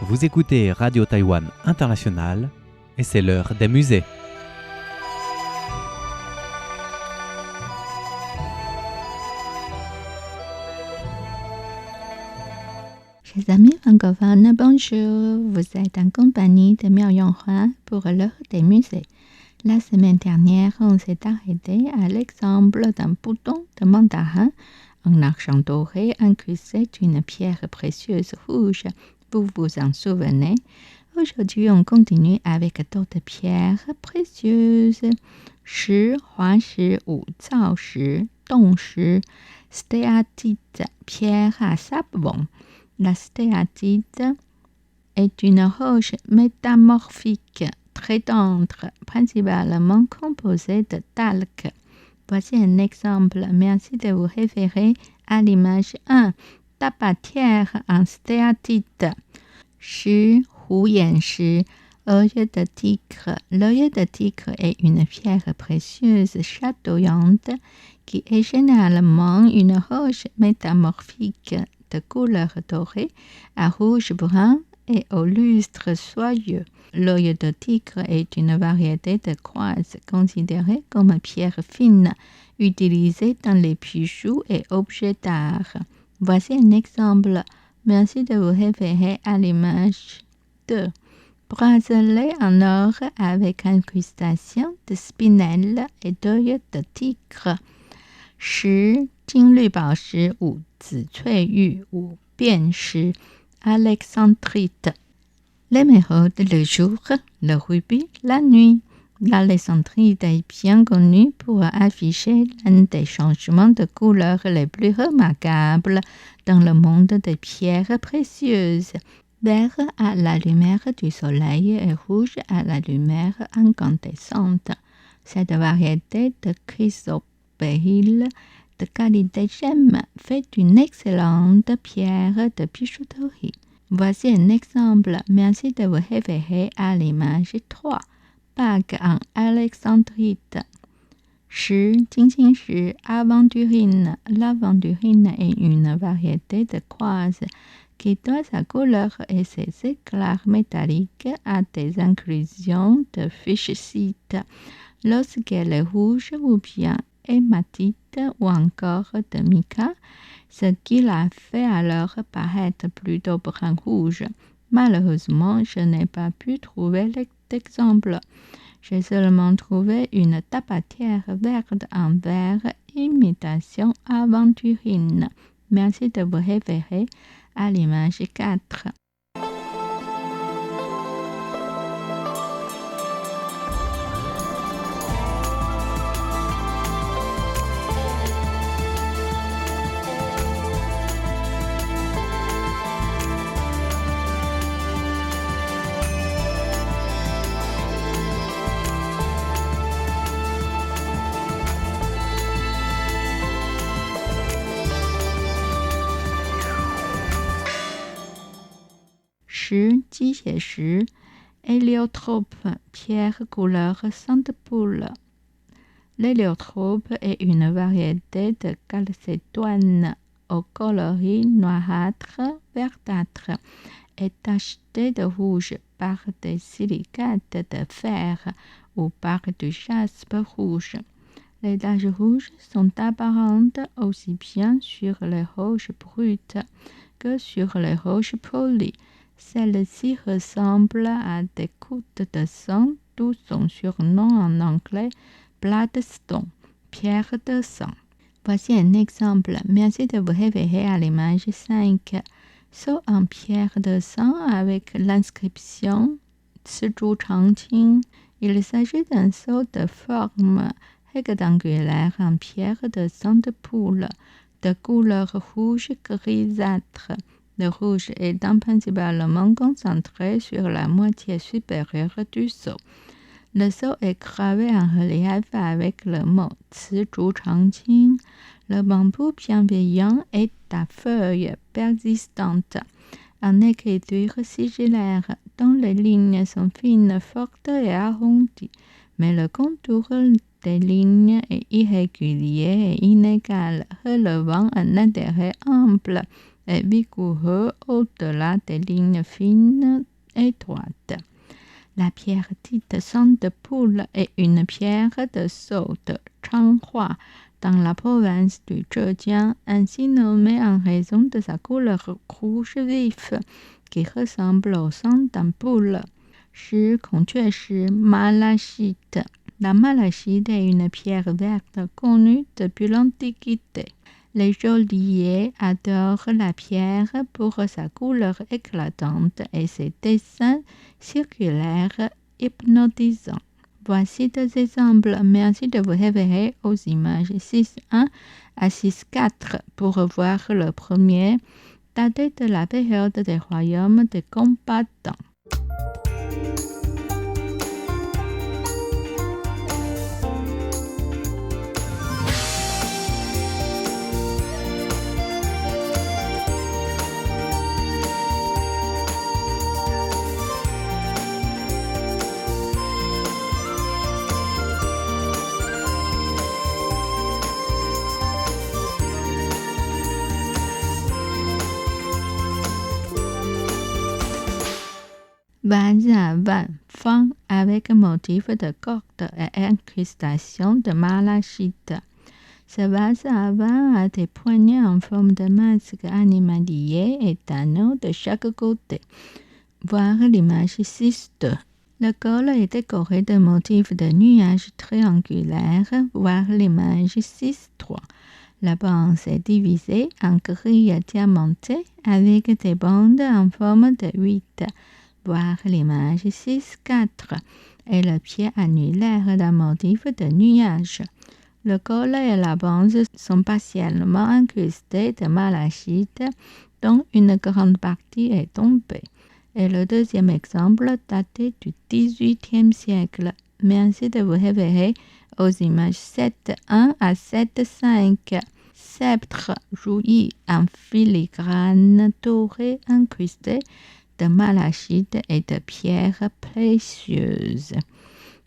Vous écoutez Radio Taïwan International et c'est l'heure des musées. Chers amis francophones, bonjour. Vous êtes en compagnie de Miao Yonghua pour l'heure des musées. La semaine dernière, on s'est arrêté à l'exemple d'un bouton de mandarin en argent doré incrusté d'une pierre précieuse rouge. Vous vous en souvenez? Aujourd'hui, on continue avec d'autres pierres précieuses. 石、滑石、五造石、洞石、stéatite, pierre à savon. La stéatite est une roche métamorphique très tendre, principalement composée de talc. Voici un exemple. Merci de vous référer à l'image 1. Tabatière en stéatite. 石、虎眼石、œil de tigre. L'œil de tigre est une pierre précieuse chatoyante qui est généralement une roche métamorphique de couleur dorée à rouge-brun et au lustre soyeux. L'œil de tigre est une variété de quartz considérée comme pierre fine, utilisée dans les bijoux et objets d'art. Voici un exemple. Merci de vous référer à l'image 2. Bracelet en or avec incrustation de spinelle et d'œil de tigre. 石、金绿宝石、五紫翠玉、五变石、alexandrite. L'émeraude le jour, le rubis la nuit. L'alexandrite est bien connue pour afficher l'un des changements de couleur les plus remarquables dans le monde des pierres précieuses. Vert à la lumière du soleil et rouge à la lumière incandescente. Cette variété de chrysobéryl de qualité gemme fait une excellente pierre de bijouterie. Voici un exemple. Merci de vous référer à l'image 3. Bague en alexandrite. 石、金星石、aventurine. L'aventurine est une variété de quartz qui doit sa couleur et ses éclats métalliques à des inclusions de fischite. Lorsqu'elle est rouge ou bien hématite ou encore de mica, ce qui la fait alors paraître plutôt brun-rouge. Malheureusement, je n'ai pas pu trouver d'exemple. J'ai seulement trouvé une tabatière verte en verre imitation aventurine. Merci de vous référer à l'image 4.石、鸡血石、héliotrope, pierre couleur sang de poule. L'héliotrope est une variété de calcédoine au coloris noirâtre, verdâtre et tacheté de rouge par des silicates de fer ou par du jaspe rouge. Les taches rouges sont apparentes aussi bien sur les roches brutes que sur les roches polies. Celle-ci ressemble à des gouttes de sang, d'où son surnom en anglais bloodstone, pierre de sang. Voici un exemple. Merci de vous référer à l'image 5. Sceau en pierre de sang avec l'inscription 吃猪长青. Il s'agit d'un sceau de forme rectangulaire en pierre de sang de poule, de couleur rouge grisâtre. Le rouge étant principalement concentré sur la moitié supérieure du sceau. Le sceau est gravé en relief avec le mot 慈竹长青. Le bambou bienveillant est à feuilles persistantes, en écriture sigillaire, dont les lignes sont fines, fortes et arrondies, mais le contour des lignes est irrégulier et inégal, relevant un intérêt ample et vigoureux au-delà des lignes fines et droites. La pierre dite sang de poule est une pierre de sceau de Changhua dans la province du Zhejiang, ainsi nommée en raison de sa couleur rouge vif qui ressemble au sang d'un poule. 10. 孔雀石 malachite. La malachite est une pierre verte connue depuis l'Antiquité. Les geôliers adorent la pierre pour sa couleur éclatante et ses dessins circulaires hypnotisants. Voici deux exemples. Merci de vous référer aux images 6.1 à 6.4 pour voir le premier, daté de la période des royaumes des combattants. Vase à vin fin avec motif de corde et incrustation de malachite. Ce vase à vin a des poignées en forme de masque animalier et d'anneaux de chaque côté. Voir l'image 6.2. Le col est décoré de motifs de nuages triangulaires. Voir l'image 6.3. La panse est divisée en grilles diamantées avec des bandes en forme de 8. Voir l'image 6.4 et le pied annulaire d'un motif de nuage. Le col et la banse sont partiellement incrustés de malachite, dont une grande partie est tombée. Et le deuxième exemple daté du XVIIIe siècle. Merci de vous référer aux images 7.1 à 7.5. Sceptre rouillé en filigrane dorée incrusté de malachite et de pierres précieuses.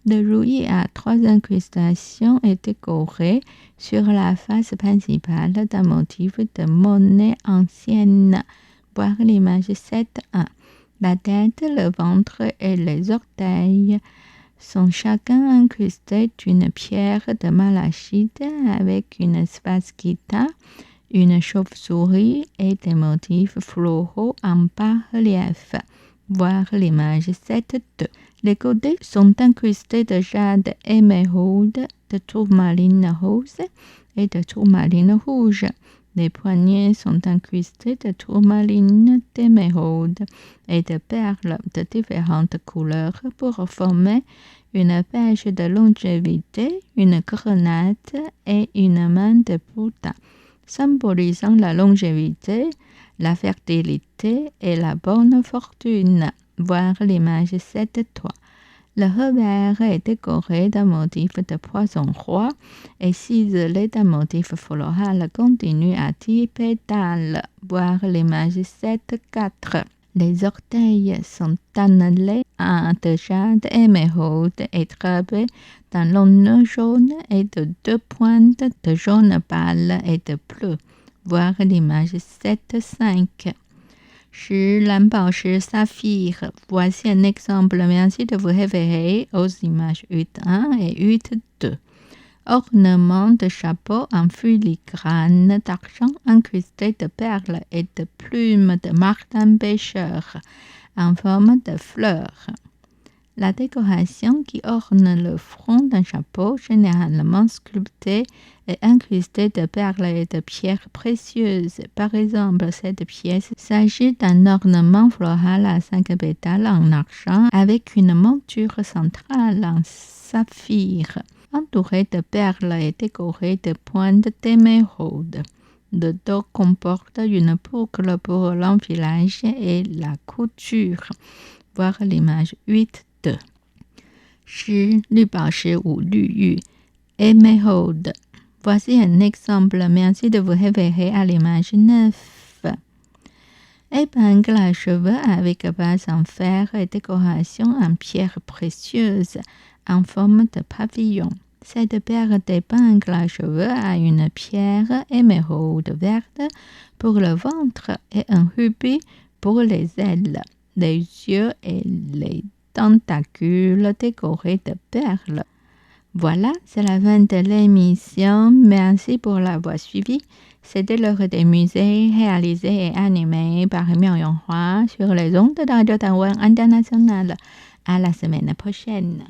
Le rouillé à 3 incrustations est décoré sur la face principale d'un motif de monnaie ancienne. Voir l'image 7.1. La tête, le ventre et les orteils sont chacun incrustés d'une pierre de malachite avec une svastika, une chauve-souris et des motifs floraux en bas-relief. Voir l'image 7.2. Les côtés sont incrustés de jade émeraude, de tourmaline rose et de tourmaline rouge. Les poignets sont incrustés de tourmaline, d'émeraude et de perles de différentes couleurs pour former une pêche de longévité, une grenade et une main de Bouddha, symbolisant la longévité, la fertilité et la bonne fortune. Voir l'image 7.3. Le revers est décoré d'un motif de poisson roi et ciselé d'un motif floral continu à 10 pétales. Voir l'image 7.4. Les orteils sont annelés en de jade émeraude et drapés d'un long nœud jaune et de 2 pointes de jaune pâle et de bleu. Voir l'image 7.5. 10 蓝宝石 saphir. Voici un exemple. Merci de vous référer aux images 8.1 et 8.2. Ornement de chapeau en filigrane d'argent incrusté de perles et de plumes de martin pêcheur en forme de fleurs. La décoration qui orne le front d'un chapeau, généralement sculpté et incrusté de perles et de pierres précieuses. Par exemple, cette pièce s'agit d'un ornement floral à 5 pétales en argent avec une monture centrale en saphir, entourée de perles et décorée de pointes d'émeraude. Le dos comporte une boucle pour l'enfilage et la couture. Voir l'image 8.2. 10 绿宝石 ou 绿玉 émeraude. Voici un exemple. Merci de vous référer à l'image 9. Épingle à cheveux avec base en fer et décoration en pierres précieuses en forme de pavillon. Cette paire d'épingles à cheveux a une pierre émeraude verte pour le ventre et un rubis pour les ailes, les yeux et les tentacules décorés de perles. Voilà, c'est la fin de l'émission. Merci pour l'avoir suivi. C'était l'heure des musées, réalisé et animé par Myung-Hwa sur les ondes de Radio Taïwan International. À la semaine prochaine.